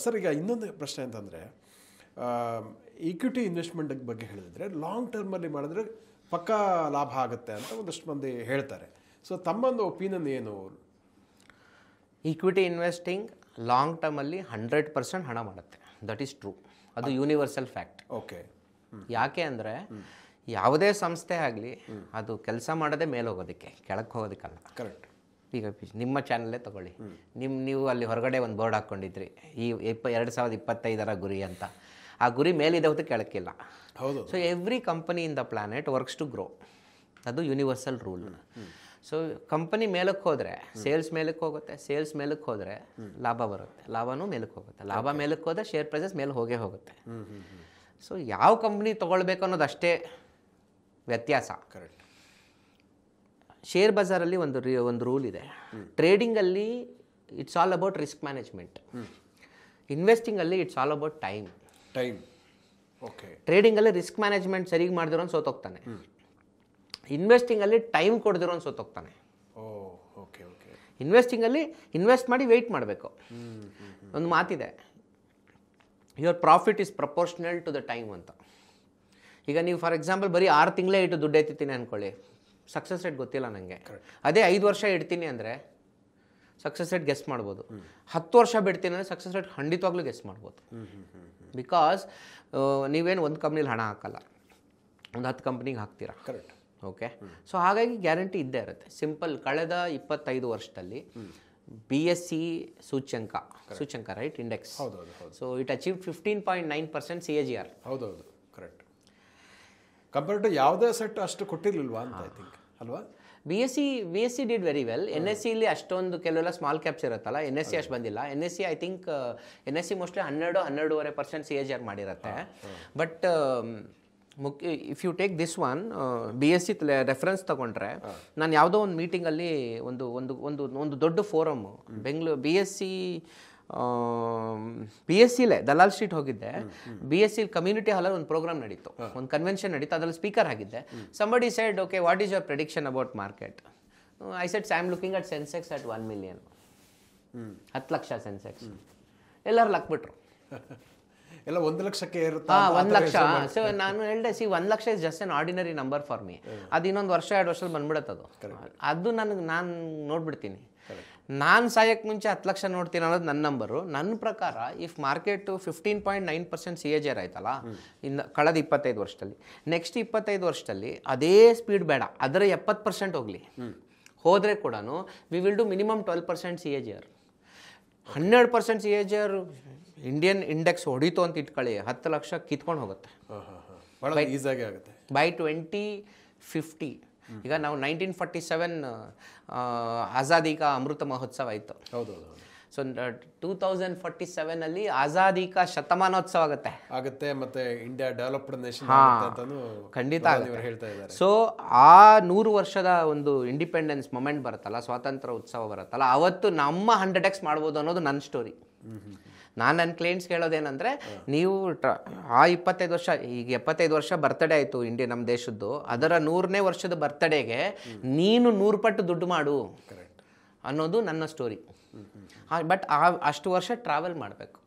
Sir ಈಗ ಇನ್ನೊಂದು ಪ್ರಶ್ನೆ ಅಂತಂದರೆ ಈಕ್ವಿಟಿ ಇನ್ವೆಸ್ಟ್ಮೆಂಟ್ ಬಗ್ಗೆ ಹೇಳಿದ್ರೆ ಲಾಂಗ್ ಟರ್ಮಲ್ಲಿ ಮಾಡಿದ್ರೆ ಪಕ್ಕಾ ಲಾಭ ಆಗುತ್ತೆ ಅಂತ ಒಂದಷ್ಟು ಮಂದಿ ಹೇಳ್ತಾರೆ. ಸೊ ತಮ್ಮೊಂದು ಒಪಿನಿಯನ್ ಏನು? ಈಕ್ವಿಟಿ ಇನ್ವೆಸ್ಟಿಂಗ್ ಲಾಂಗ್ ಟರ್ಮಲ್ಲಿ 100% ಹಣ ಮಾಡುತ್ತೆ. That is true. ಅದು ಯೂನಿವರ್ಸಲ್ ಫ್ಯಾಕ್ಟ್. ಓಕೆ. ಯಾಕೆ ಅಂದರೆ ಯಾವುದೇ ಸಂಸ್ಥೆ ಆಗಲಿ ಅದು ಕೆಲಸ ಮಾಡೋದೇ ಮೇಲೆ ಹೋಗೋದಕ್ಕೆ, ಕೆಳಕ್ಕೆ ಹೋಗೋದಕ್ಕಲ್ಲ. ಕರೆಕ್ಟ್. ಈಗ ನಿಮ್ಮ ಚಾನಲ್ಲೇ ತೊಗೊಳ್ಳಿ, ನೀವು ಅಲ್ಲಿ ಹೊರಗಡೆ ಒಂದು ಬೋರ್ಡ್ ಹಾಕ್ಕೊಂಡಿದ್ರಿ, ಈ 2025 ಗುರಿ ಅಂತ. ಆ ಗುರಿ ಮೇಲಿದೆ ಹೊತ್ತು ಕೆಳಕ್ಕಿಲ್ಲ. ಹೌದು. So every company in the planet works to grow. ಅದು ಯೂನಿವರ್ಸಲ್ ರೂಲ್. ಸೊ ಕಂಪನಿ ಮೇಲಕ್ಕೆ ಹೋದರೆ ಸೇಲ್ಸ್ ಮೇಲಕ್ಕೆ ಹೋಗುತ್ತೆ, ಸೇಲ್ಸ್ ಮೇಲಕ್ಕೆ ಹೋದರೆ ಲಾಭ ಬರುತ್ತೆ, ಲಾಭನೂ ಮೇಲಕ್ಕೆ ಹೋಗುತ್ತೆ, ಲಾಭ ಮೇಲಕ್ಕೆ ಹೋದರೆ ಶೇರ್ ಪ್ರೈಸಸ್ ಮೇಲೆ ಹೋಗೇ ಹೋಗುತ್ತೆ. ಸೊ ಯಾವ ಕಂಪ್ನಿ ತೊಗೊಳ್ಬೇಕು ಅನ್ನೋದು ಅಷ್ಟೇ ವ್ಯತ್ಯಾಸ. ಕರೆಕ್ಟ್. ಶೇರ್ ಬಜಾರಲ್ಲಿ ಒಂದು ರೂಲ್ ಇದೆ. ಟ್ರೇಡಿಂಗಲ್ಲಿ it's all about risk management. ಇನ್ವೆಸ್ಟಿಂಗಲ್ಲಿ it's all about time. Okay. ಟ್ರೇಡಿಂಗಲ್ಲಿ ರಿಸ್ಕ್ ಮ್ಯಾನೇಜ್ಮೆಂಟ್ ಸರಿಗೆ ಮಾಡಿದಿರೋನು ಸೋತೋಗ್ತಾನೆ, ಇನ್ವೆಸ್ಟಿಂಗಲ್ಲಿ ಟೈಮ್ ಕೊಡ್ದಿರೋನು ಸೋತೋಗ್ತಾನೆ. ಇನ್ವೆಸ್ಟಿಂಗಲ್ಲಿ ಇನ್ವೆಸ್ಟ್ ಮಾಡಿ ವೆಯ್ಟ್ ಮಾಡಬೇಕು. ಒಂದು ಮಾತಿದೆ, your profit is proportional to the time ಅಂತ. ಈಗ ನೀವು ಫಾರ್ ಎಕ್ಸಾಂಪಲ್ ಬರೀ 6 ತಿಂಗಳೇ ಇಟ್ಟು ದುಡ್ಡು ಎತ್ತಿತೀನಿ ಅಂದ್ಕೊಳ್ಳಿ, ಸಕ್ಸಸ್ ರೇಟ್ ಗೊತ್ತಿಲ್ಲ ನನಗೆ. ಅದೇ 5 ವರ್ಷ ಇಡ್ತೀನಿ ಅಂದರೆ ಸಕ್ಸಸ್ ರೇಟ್ ಗೆಸ್ ಮಾಡ್ಬೋದು. 10 ವರ್ಷ ಬಿಡ್ತೀನಿ ಅಂದರೆ ಸಕ್ಸಸ್ ರೇಟ್ ಖಂಡಿತವಾಗ್ಲೂ ಗೆಸ್ ಮಾಡ್ಬೋದು. ಬಿಕಾಸ್ ನೀವೇನು ಒಂದು ಕಂಪ್ನಿಲಿ ಹಣ ಹಾಕಲ್ಲ, ಒಂದು 10 ಕಂಪ್ನಿಗೆ ಹಾಕ್ತೀರಾ. ಕರೆಕ್ಟ್. ಓಕೆ. ಸೊ ಹಾಗಾಗಿ ಗ್ಯಾರಂಟಿ ಇದ್ದೇ ಇರುತ್ತೆ. ಸಿಂಪಲ್. ಕಳೆದ 25 ವರ್ಷದಲ್ಲಿ BSE ಸೂಚ್ಯಂಕ right index. So it achieve 15.9% CAGR. ಹೌದೌದು, ಕರೆಕ್ಟ್. ಕಂಪೇರ್ ಟು ಯಾವುದೇ ಸೆಟ್ ಅಷ್ಟು ಕೊಟ್ಟಿರ್ಲಿಲ್ವಾ ಅಂತ ಐ ಥಿಂಕ್ ಅಲ್ವಾ? BSE did very well. NSE ಅಷ್ಟೊಂದು ಕೆಲವೆಲ್ಲ ಸ್ಮಾಲ್ ಕ್ಯಾಪ್ಸ್ ಇರುತ್ತಲ್ಲ, NSE ಅಷ್ಟು ಬಂದಿಲ್ಲ. NSE I think NSE mostly 12-12.5% CAGR ಮಾಡಿರುತ್ತೆ. But if you take this one BSE reference ತಗೊಂಡ್ರೆ, ನಾನು ಯಾವುದೋ ಒಂದು ಮೀಟಿಂಗಲ್ಲಿ ಒಂದು ದೊಡ್ಡ ಫೋರಮ್ ಬೆಂಗಳೂರು BSEಲೇ ದಲಾಲ್ ಸ್ಟ್ರೀಟ್ ಹೋಗಿದ್ದೆ. BSE ಕಮ್ಯುನಿಟಿ ಹಾಲಲ್ಲಿ ಒಂದು ಪ್ರೋಗ್ರಾಮ್ ನಡೀತು, ಒಂದು ಕನ್ವೆನ್ಷನ್ ನಡೀತು. ಅದರಲ್ಲಿ ಸ್ಪೀಕರ್ ಆಗಿದ್ದೆ. Somebody shed, okay, what is your prediction about market? I said I am looking at Sensex at 1 million. 10 lakh Sensex. ಎಲ್ಲರೂ ಲಕ್ಬಿಟ್ರು. ಎಲ್ಲ 1 ಲಕ್ಷಕ್ಕೆ ಇರುತ್ತೆ. 1 ಲಕ್ಷ. ಸೊ ನಾನು ಹೇಳಿದೆ, 1 lakh is just N ordinary number for me. ಅದು ಇನ್ನೊಂದು 1-2 ವರ್ಷದಲ್ಲಿ ಬಂದ್ಬಿಡುತ್ತೆ. ಅದು ನಾನು ನೋಡ್ಬಿಡ್ತೀನಿ. ನಾನು ಸಾಯಕ್ಕೆ ಮುಂಚೆ 10 ಲಕ್ಷ ನೋಡ್ತೀನಿ ಅನ್ನೋದು ನನ್ನ ನಂಬರು. ನನ್ನ ಪ್ರಕಾರ ಇಫ್ ಮಾರ್ಕೆಟು 15.9% CAGR ಆಯ್ತಲ್ಲ ಕಳೆದ 25 ವರ್ಷದಲ್ಲಿ, ನೆಕ್ಸ್ಟ್ 25 ವರ್ಷದಲ್ಲಿ ಅದೇ ಸ್ಪೀಡ್ ಬೇಡ, ಅದರ 70% ಹೋಗಲಿ. ಹೋದರೆ ಕೂಡ we will do minimum 12% CAGR. 100% CAGR Indian index ಹೊಡಿತು ಅಂತ ಇಟ್ಕೊಳ್ಳಿ, 10 ಲಕ್ಷ ಕಿತ್ಕೊಂಡು ಹೋಗುತ್ತೆ ಈಸಾಗಿ ಆಗುತ್ತೆ ಬೈ 2050. ಈಗ ನಾವು 1947 ಆಜಾದಿ ಕಾ ಅಮೃತ ಮಹೋತ್ಸವ ಆಯಿತು. ಹೌದೌದು. ಸೊ 2047 ಆಜಾದಿ ಕಾ ಶತಮಾನೋತ್ಸವ ಆಗುತ್ತೆ. ಮತ್ತೆ ಇಂಡಿಯಾ ಡೆವಲಪ್ಡ್ ನೇಷನ್ ಖಂಡಿತ ಹೇಳ್ತಾ ಇದ್ದಾರೆ. ಸೊ ಆ 100 ವರ್ಷದ ಒಂದು ಇಂಡಿಪೆಂಡೆನ್ಸ್ ಮೊಮೆಂಟ್ ಬರುತ್ತಲ್ಲ, ಸ್ವಾತಂತ್ರ್ಯ ಉತ್ಸವ ಬರುತ್ತಲ್ಲ, ಅವತ್ತು ನಮ್ಮ 100x ಮಾಡ್ಬೋದು ಅನ್ನೋದು ನನ್ನ ಸ್ಟೋರಿ. ನಾನು ನನ್ನ ಕ್ಲೈಂಟ್ಸ್ಗೆ ಹೇಳೋದೇನೆಂದರೆ, ನೀವು ಆ 25 ವರ್ಷ, ಈಗ 75 ವರ್ಷ ಬರ್ತಡೇ ಆಯಿತು ನಮ್ಮ ದೇಶದ್ದು, ಅದರ 100ನೇ ವರ್ಷದ ಬರ್ತಡೇಗೆ ನೀನು 100 ಪಟ್ಟು ದುಡ್ಡು ಮಾಡು ಅನ್ನೋದು ನನ್ನ ಸ್ಟೋರಿ. ಬಟ್ ಅಷ್ಟು ವರ್ಷ ಟ್ರಾವೆಲ್ ಮಾಡಬೇಕು.